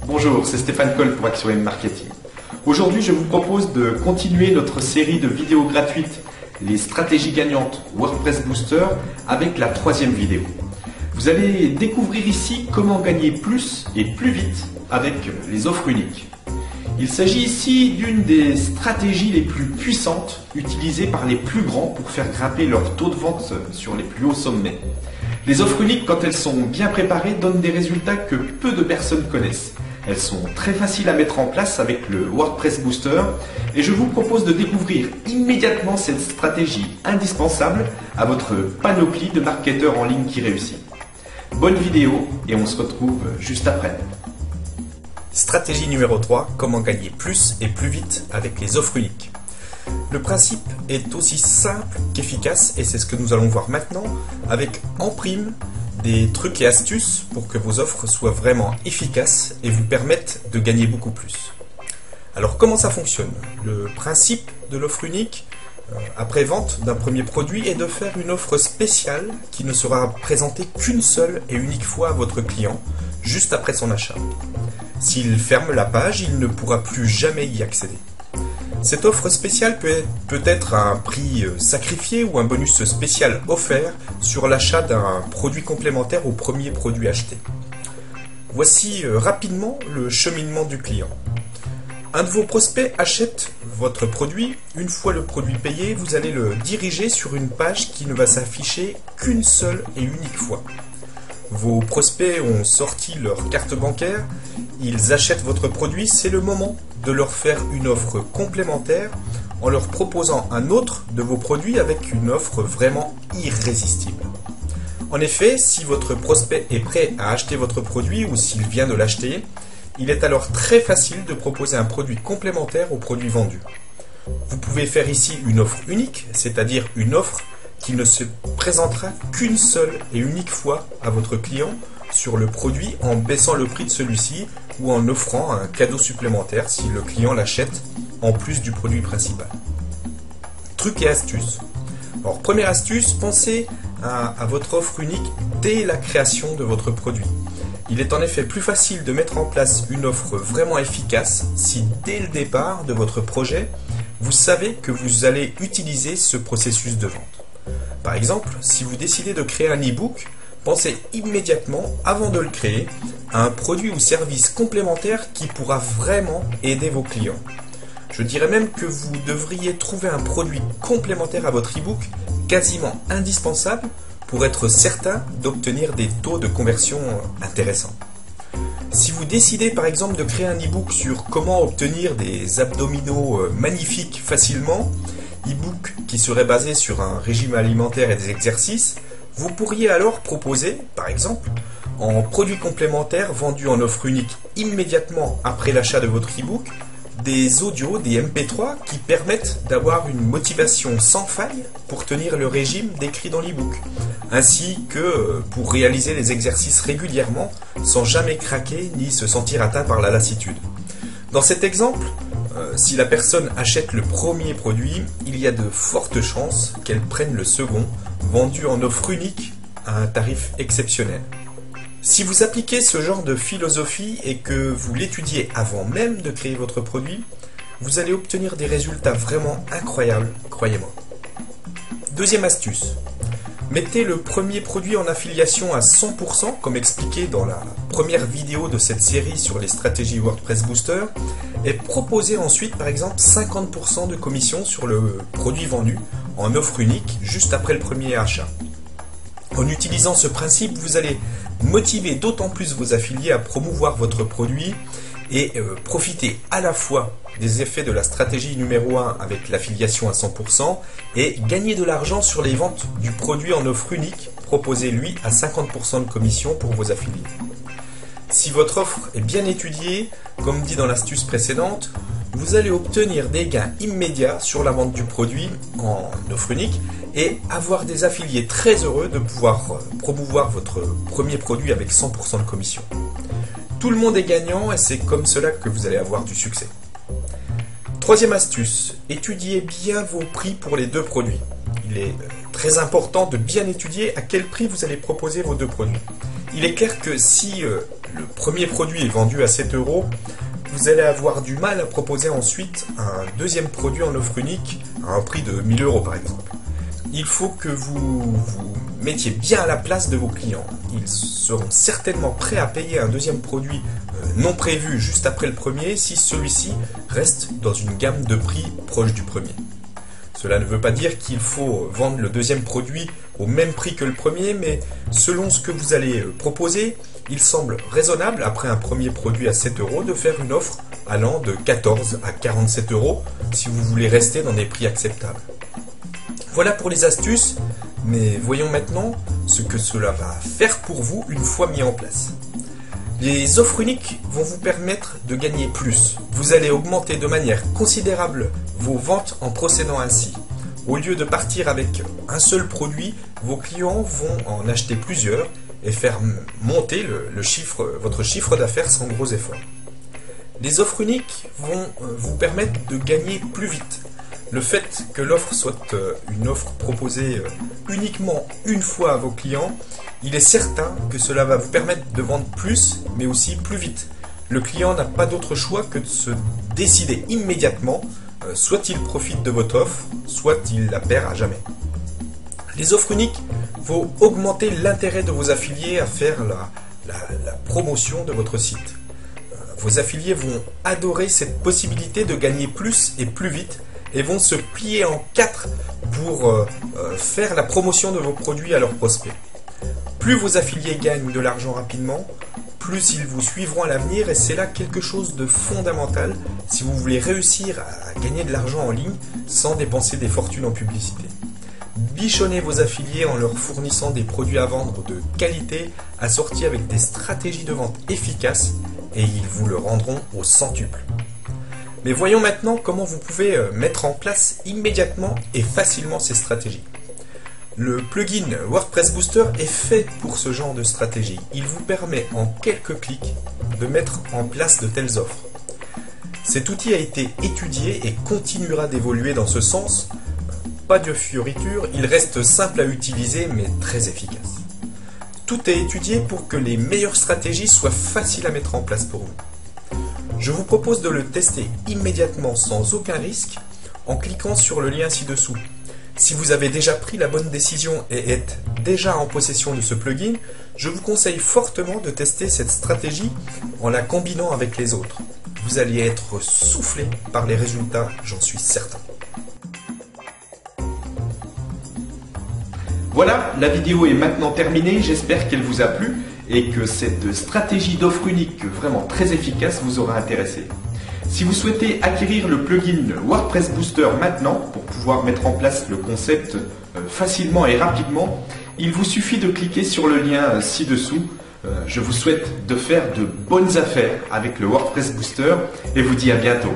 Bonjour, c'est Stéphane Coll pour Action Marketing. Aujourd'hui, je vous propose de continuer notre série de vidéos gratuites, les stratégies gagnantes WordPress Booster, avec la troisième vidéo. Vous allez découvrir ici comment gagner plus et plus vite avec les offres uniques. Il s'agit ici d'une des stratégies les plus puissantes utilisées par les plus grands pour faire grimper leur taux de vente sur les plus hauts sommets. Les offres uniques, quand elles sont bien préparées, donnent des résultats que peu de personnes connaissent. Elles sont très faciles à mettre en place avec le WordPress Booster et je vous propose de découvrir immédiatement cette stratégie indispensable à votre panoplie de marketeurs en ligne qui réussit. Bonne vidéo et on se retrouve juste après. Stratégie numéro 3, comment gagner plus et plus vite avec les offres uniques. Le principe est aussi simple qu'efficace et c'est ce que nous allons voir maintenant avec en prime des trucs et astuces pour que vos offres soient vraiment efficaces et vous permettent de gagner beaucoup plus. Alors comment ça fonctionne? Le principe de l'offre unique après vente d'un premier produit est de faire une offre spéciale qui ne sera présentée qu'une seule et unique fois à votre client juste après son achat. S'il ferme la page, il ne pourra plus jamais y accéder. Cette offre spéciale peut être à un prix sacrifié ou un bonus spécial offert sur l'achat d'un produit complémentaire au premier produit acheté. Voici rapidement le cheminement du client. Un de vos prospects achète votre produit. Une fois le produit payé, vous allez le diriger sur une page qui ne va s'afficher qu'une seule et unique fois. Vos prospects ont sorti leur carte bancaire, ils achètent votre produit, c'est le moment de leur faire une offre complémentaire en leur proposant un autre de vos produits avec une offre vraiment irrésistible. En effet, si votre prospect est prêt à acheter votre produit ou s'il vient de l'acheter, il est alors très facile de proposer un produit complémentaire au produit vendu. Vous pouvez faire ici une offre unique, c'est-à-dire une offre qui ne se présentera qu'une seule et unique fois à votre client sur le produit en baissant le prix de celui-ci ou en offrant un cadeau supplémentaire si le client l'achète en plus du produit principal. Trucs et astuces. Alors première astuce, pensez à votre offre unique dès la création de votre produit. Il est en effet plus facile de mettre en place une offre vraiment efficace si dès le départ de votre projet, vous savez que vous allez utiliser ce processus de vente. Par exemple, si vous décidez de créer un e-book, pensez immédiatement, avant de le créer, à un produit ou service complémentaire qui pourra vraiment aider vos clients. Je dirais même que vous devriez trouver un produit complémentaire à votre e-book quasiment indispensable pour être certain d'obtenir des taux de conversion intéressants. Si vous décidez par exemple de créer un e-book sur comment obtenir des abdominaux magnifiques facilement, e-book qui serait basé sur un régime alimentaire et des exercices, vous pourriez alors proposer, par exemple, en produit complémentaire vendu en offre unique immédiatement après l'achat de votre e-book, des audios, des MP3 qui permettent d'avoir une motivation sans faille pour tenir le régime décrit dans l'e-book, ainsi que pour réaliser les exercices régulièrement sans jamais craquer ni se sentir atteint par la lassitude. Dans cet exemple, si la personne achète le premier produit, il y a de fortes chances qu'elle prenne le second, vendu en offre unique à un tarif exceptionnel. Si vous appliquez ce genre de philosophie et que vous l'étudiez avant même de créer votre produit, vous allez obtenir des résultats vraiment incroyables, croyez-moi. Deuxième astuce. Mettez le premier produit en affiliation à 100%, comme expliqué dans la première vidéo de cette série sur les stratégies WordPress Booster, et proposez ensuite par exemple 50% de commission sur le produit vendu en offre unique juste après le premier achat. En utilisant ce principe, vous allez motiver d'autant plus vos affiliés à promouvoir votre produit et profiter à la fois des effets de la stratégie numéro 1 avec l'affiliation à 100% et gagner de l'argent sur les ventes du produit en offre unique proposé lui à 50% de commission pour vos affiliés. Si votre offre est bien étudiée, comme dit dans l'astuce précédente, vous allez obtenir des gains immédiats sur la vente du produit en offre unique et avoir des affiliés très heureux de pouvoir promouvoir votre premier produit avec 100% de commission. Tout le monde est gagnant et c'est comme cela que vous allez avoir du succès. Troisième astuce, étudiez bien vos prix pour les deux produits. Il est très important de bien étudier à quel prix vous allez proposer vos deux produits. Il est clair que si le premier produit est vendu à 7 €, vous allez avoir du mal à proposer ensuite un deuxième produit en offre unique à un prix de 1000 € par exemple. Il faut que vous vous mettiez bien à la place de vos clients. Ils seront certainement prêts à payer un deuxième produit non prévu juste après le premier si celui-ci reste dans une gamme de prix proche du premier. Cela ne veut pas dire qu'il faut vendre le deuxième produit au même prix que le premier, mais selon ce que vous allez proposer, il semble raisonnable, après un premier produit à 7 € de faire une offre allant de 14 à 47 € si vous voulez rester dans des prix acceptables. Voilà pour les astuces, mais voyons maintenant ce que cela va faire pour vous une fois mis en place. Les offres uniques vont vous permettre de gagner plus. Vous allez augmenter de manière considérable vos ventes en procédant ainsi. Au lieu de partir avec un seul produit, vos clients vont en acheter plusieurs et faire monter votre chiffre d'affaires sans gros efforts. Les offres uniques vont vous permettre de gagner plus vite. Le fait que l'offre soit une offre proposée uniquement une fois à vos clients, il est certain que cela va vous permettre de vendre plus, mais aussi plus vite. Le client n'a pas d'autre choix que de se décider immédiatement, soit il profite de votre offre, soit il la perd à jamais. Les offres uniques vont augmenter l'intérêt de vos affiliés à faire la promotion de votre site. Vos affiliés vont adorer cette possibilité de gagner plus et plus vite et vont se plier en quatre pour faire la promotion de vos produits à leurs prospects. Plus vos affiliés gagnent de l'argent rapidement, plus ils vous suivront à l'avenir et c'est là quelque chose de fondamental si vous voulez réussir à gagner de l'argent en ligne sans dépenser des fortunes en publicité. Bichonnez vos affiliés en leur fournissant des produits à vendre de qualité assortis avec des stratégies de vente efficaces et ils vous le rendront au centuple. Mais voyons maintenant comment vous pouvez mettre en place immédiatement et facilement ces stratégies. Le plugin WordPress Booster est fait pour ce genre de stratégie. Il vous permet en quelques clics de mettre en place de telles offres. Cet outil a été étudié et continuera d'évoluer dans ce sens. Pas de fioritures, il reste simple à utiliser mais très efficace. Tout est étudié pour que les meilleures stratégies soient faciles à mettre en place pour vous. Je vous propose de le tester immédiatement sans aucun risque en cliquant sur le lien ci-dessous. Si vous avez déjà pris la bonne décision et êtes déjà en possession de ce plugin, je vous conseille fortement de tester cette stratégie en la combinant avec les autres. Vous allez être soufflé par les résultats, j'en suis certain. Voilà, la vidéo est maintenant terminée, j'espère qu'elle vous a plu et que cette stratégie d'offre unique vraiment très efficace vous aura intéressé. Si vous souhaitez acquérir le plugin WordPress Booster maintenant pour pouvoir mettre en place le concept facilement et rapidement, il vous suffit de cliquer sur le lien ci-dessous. Je vous souhaite de faire de bonnes affaires avec le WordPress Booster et vous dis à bientôt.